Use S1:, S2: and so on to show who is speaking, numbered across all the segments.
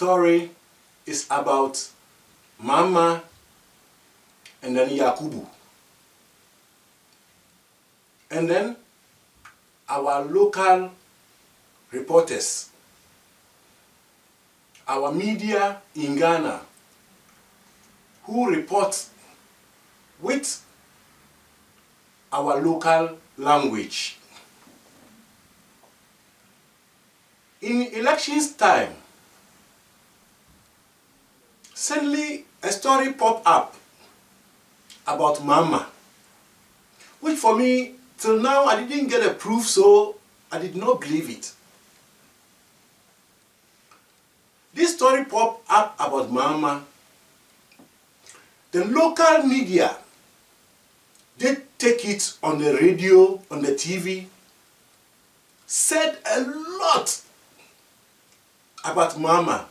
S1: story is about Mama and then Yakubu. And then our local reporters, our media in Ghana, who report with our local language. In elections time, suddenly a story popped up about Mama, which for me, till now, I didn't get a proof, so I did not believe it. This story popped up about Mama. The local media, they take it on the radio, on the TV, said a lot about Mama,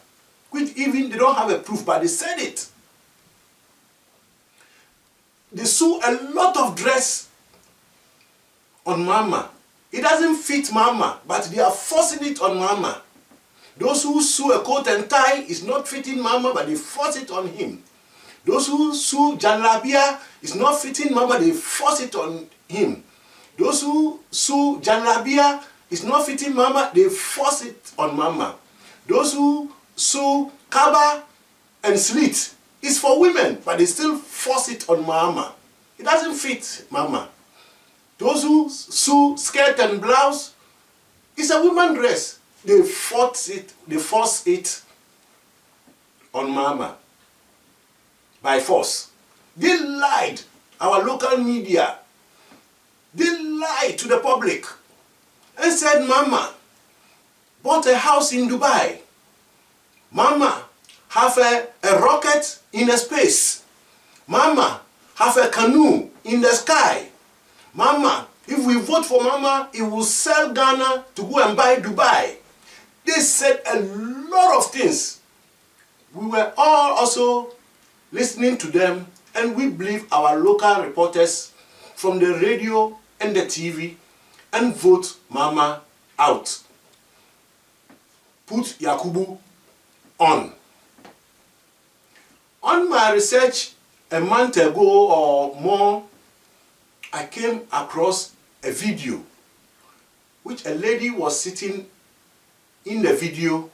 S1: which even they don't have a proof, but they said it. They sew a lot of dress on Mama. It doesn't fit Mama, but they are forcing it on Mama. Those who sew a coat and tie is not fitting Mama, but they force it on him. Those who sew janlabia is not fitting Mama, they force it on him. Those who sew janlabia is not fitting Mama, they force it on Mama. Those who sew kaba and slit is for women, but they still force it on Mama. It doesn't fit Mama. Those who sew skirt and blouse is a woman dress. They force it on Mama by force. They lied, our local media. They lied to the public and said Mama bought a house in Dubai. Mama have a rocket in the space. Mama have a canoe in the sky. Mama, if we vote for Mama, it will sell Ghana to go and buy Dubai. They said a lot of things. We were all also listening to them, and we believe our local reporters from the radio and the TV and vote Mama out. Put Yakubu on. On my research a month ago or more, I came across a video which a lady was sitting in the video,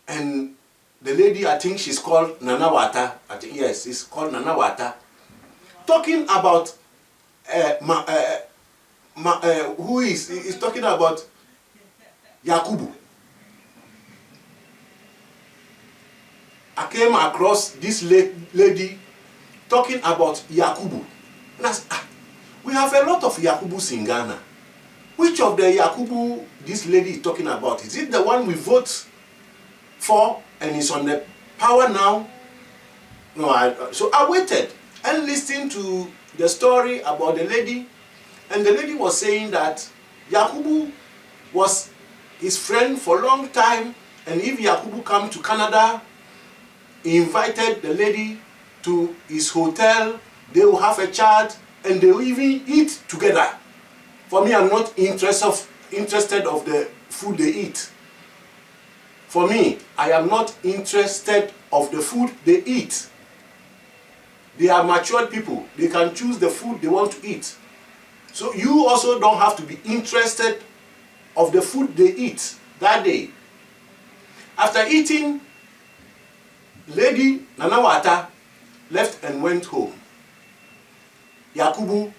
S1: and the lady, I think she's called Nanawata. I think, yes, it's called Nanawata, talking about who is talking about Yakubu. I came across this lady talking about Yakubu. And I said, we have a lot of Yakubus in Ghana. Which of the Yakubu this lady is talking about? Is it the one we vote for and is on the power now? No, so I waited and listened to the story about the lady, and the lady was saying that Yakubu was his friend for a long time, and if Yakubu come to Canada, he invited the lady to his hotel, they will have a chat, and they will even eat together. For me, I'm not interested of the food they eat. For me, I am not interested of the food they eat. They are matured people. They can choose the food they want to eat. So you also don't have to be interested of the food they eat that day. After eating, Lady Nanawata left and went home. Yakubu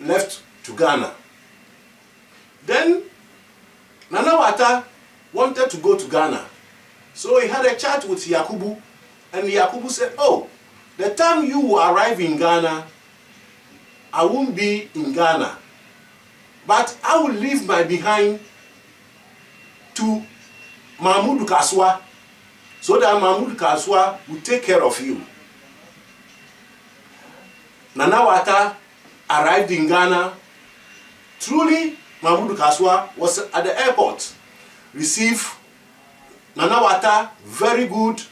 S1: left to Ghana. Then Nanawata wanted to go to Ghana. So he had a chat with Yakubu, and Yakubu said, oh, the time you will arrive in Ghana, I won't be in Ghana, but I will leave my behind to Mahmoud Kaswa, so that Mahmoud Kaswa will take care of you. Nanawata arrived in Ghana. Truly, Mahmoud Kaswa was at the airport, received Nanawata very good,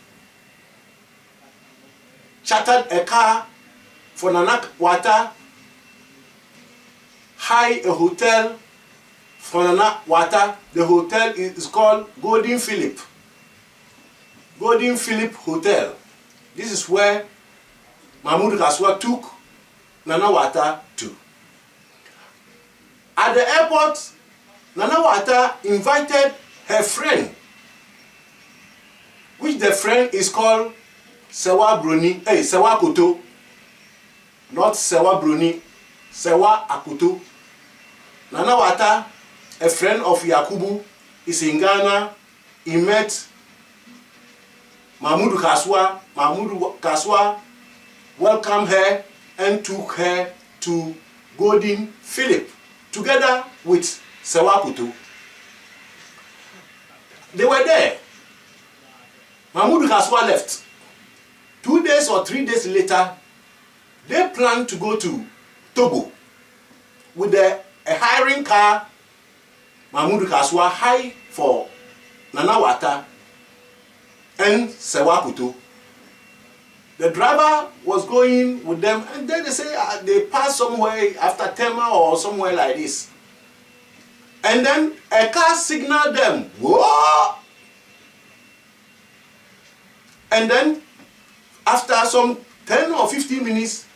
S1: chartered a car for Nanawata, hired a hotel for Nanawata. The hotel is called Golden Philip. Golden Philip Hotel. This is where Mahmoud Kaswa took Nana Wata to. At the airport, Nana Wata invited her friend, which the friend is called Sewa Bruni, Sewa Koto. Not Sewa Bruni, Sewa Akoto. Nana Wata, a friend of Yakubu, is in Ghana. He met Mahmoud Kaswa. Mahmoud Kaswa welcomed her and took her to Golden Philip, together with Sewa Koto. They were there. Mahmoud Kaswa left. 2 days or 3 days later, they planned to go to Togo with a hiring car. Mahmoud Kaswa hired for Nana Wata and Sewa Koto. The driver was going with them, and then they say they passed somewhere after Tema or somewhere like this. And then a car signaled them. Whoa! And then after some 10 or 15 minutes,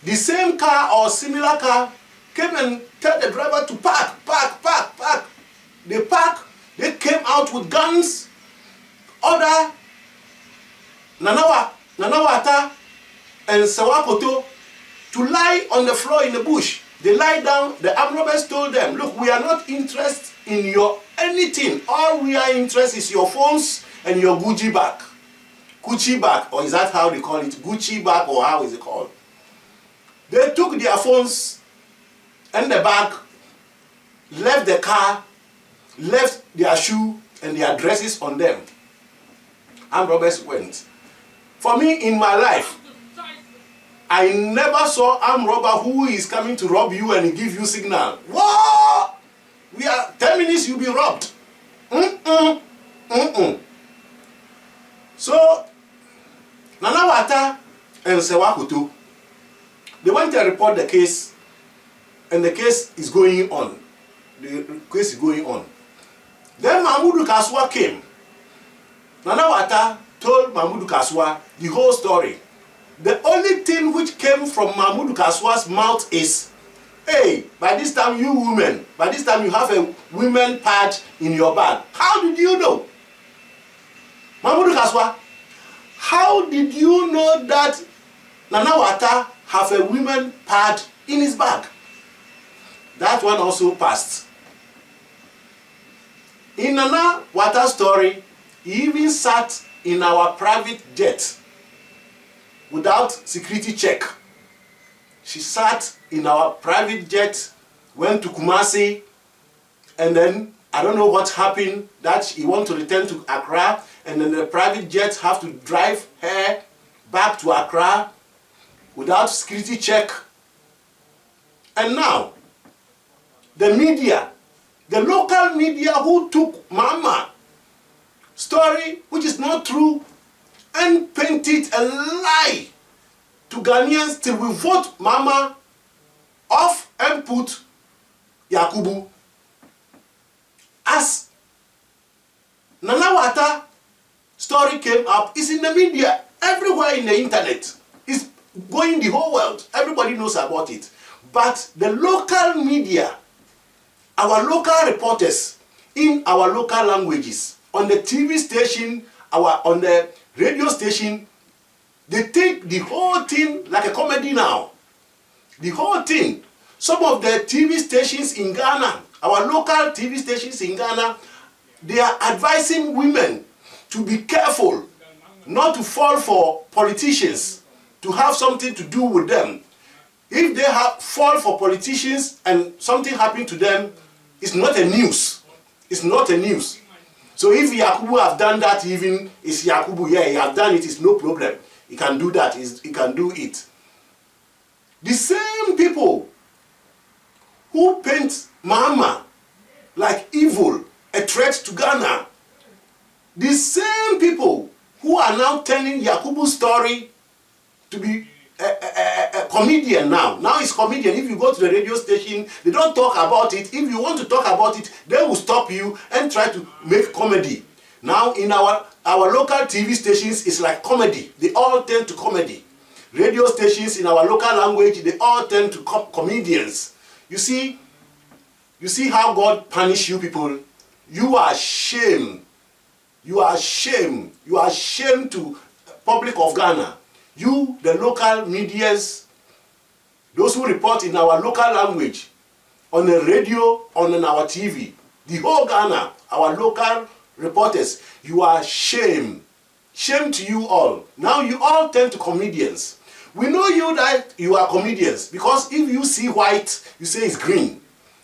S1: the same car or similar car came and told the driver to park. They parked, they came out with guns, order Nana Wata and Sewa Koto to lie on the floor in the bush. They lie down. The armed robbers told them, look, we are not interested in your anything. All we are interested is your phones and your Gucci bag. Gucci bag, or is that how they call it? Gucci bag, or how is it called? They took their phones and the bag, left the car, left their shoe and their dresses on them. Armed robbers went. For me, in my life, I never saw armed robber who is coming to rob you and give you signal. Whoa! We are 10 minutes, you'll be robbed. So, Nana Wata and Sewa Koto, they went to report the case, and the case is going on. The case is going on. Then Mahmoud Kaswa came. Nana Wata told Mahmoud Kaswa the whole story. The only thing which came from Mahmoud Kaswa's mouth is, hey, by this time you women, by this time you have a women pad in your bag. How did you know? Mahmoud Kaswa, how did you know that Nana Wata have a women pad in his bag? That one also passed. In Nana Wata's story, he even sat in our private jet without security check. She sat in our private jet, went to Kumasi, and then I don't know what happened, that he want to return to Accra, and then the private jet have to drive her back to Accra without security check. And now, the media, the local media who took Mama story, which is not true, and paint it a lie to Ghanaians till we vote Mama off and put Yakubu. As Nana Wata story came up, it's in the media, everywhere in the internet. It's going the whole world. Everybody knows about it. But the local media, our local reporters in our local languages, on the TV station, on the radio station, they take the whole thing like a comedy now. The whole thing. Some of the TV stations in Ghana, our local TV stations in Ghana, they are advising women to be careful, not to fall for politicians, to have something to do with them. If they fall for politicians and something happened to them, it's not a news. It's not a news. So if Yakubu have done that, even it's Yakubu, yeah, he have done it, it's no problem. He can do that, he can do it. The same people who paint Mama like evil, a threat to Ghana, the same people who are now telling Yakubu's story to be a comedian now. Now he's comedian. If you go to the radio station, they don't talk about it. If you want to talk about it, they will stop you and try to make comedy. Now in our local TV stations, it's like comedy. They all tend to comedy. Radio stations in our local language, they all tend to comedians. You see how God punish you people? You are shame. You are shame. You are shame to public of Ghana. You, the local medias, those who report in our local language, on the radio, on our TV, the whole Ghana, our local reporters, you are shame. Shame to you all. Now you all turn to comedians. We know you that you are comedians because if you see white, you say it's green.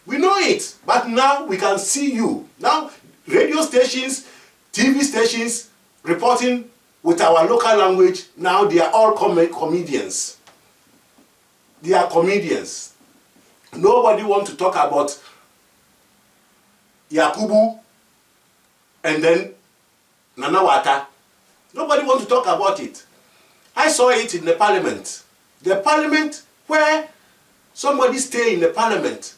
S1: We know it, but now we can see you. Now radio stations, TV stations reporting with our local language, now they are all comedians. They are comedians. Nobody wants to talk about Yakubu and then Nanawata. Nobody wants to talk about it. I saw it in the parliament. The parliament where somebody stay in the parliament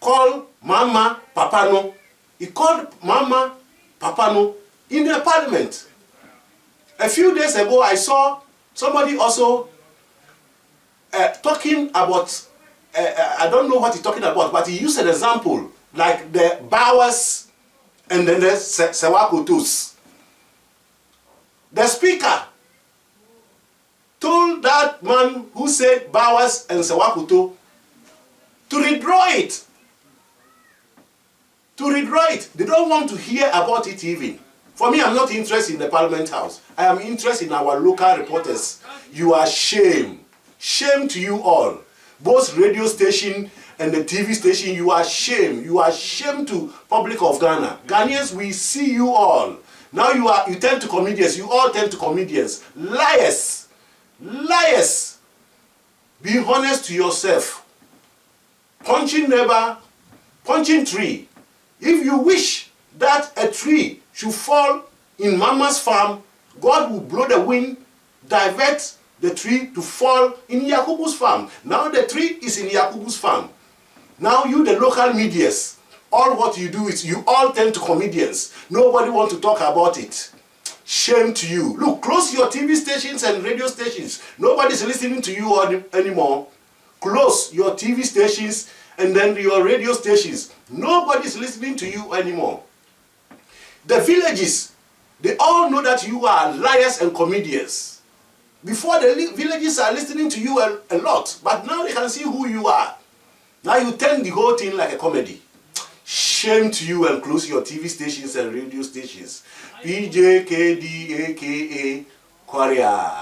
S1: called Mama Papano. He called Mama Papano in the parliament. A few days ago, I saw somebody also talking about, I don't know what he's talking about, but he used an example, like the Bowers and then the Sewakutus. The speaker told that man who said Bowers and Sewakuto to redraw it. To redraw it. They don't want to hear about it even. For me, I'm not interested in the Parliament House. I am interested in our local reporters. You are shame. Shame to you all. Both radio station and the TV station, you are shame. You are shame to public of Ghana. Ghanaians, we see you all. Now you turn to comedians. You all turn to comedians. Liars. Liars. Be honest to yourself. Punching neighbor, punching tree. If you wish that a tree should fall in Mama's farm, God will blow the wind, divert the tree to fall in Yakubu's farm. Now the tree is in Yakubu's farm. Now you, the local medias, all what you do is you all turn to comedians. Nobody wants to talk about it. Shame to you. Look, close your TV stations and radio stations. Nobody's listening to you anymore. Close your TV stations and then your radio stations. Nobody's listening to you anymore. The villages, they all know that you are liars and comedians. Before, the villages are listening to you a lot, but now they can see who you are. Now you turn the whole thing like a comedy. Shame to you, and close your TV stations and radio stations. PJKD aka Korea.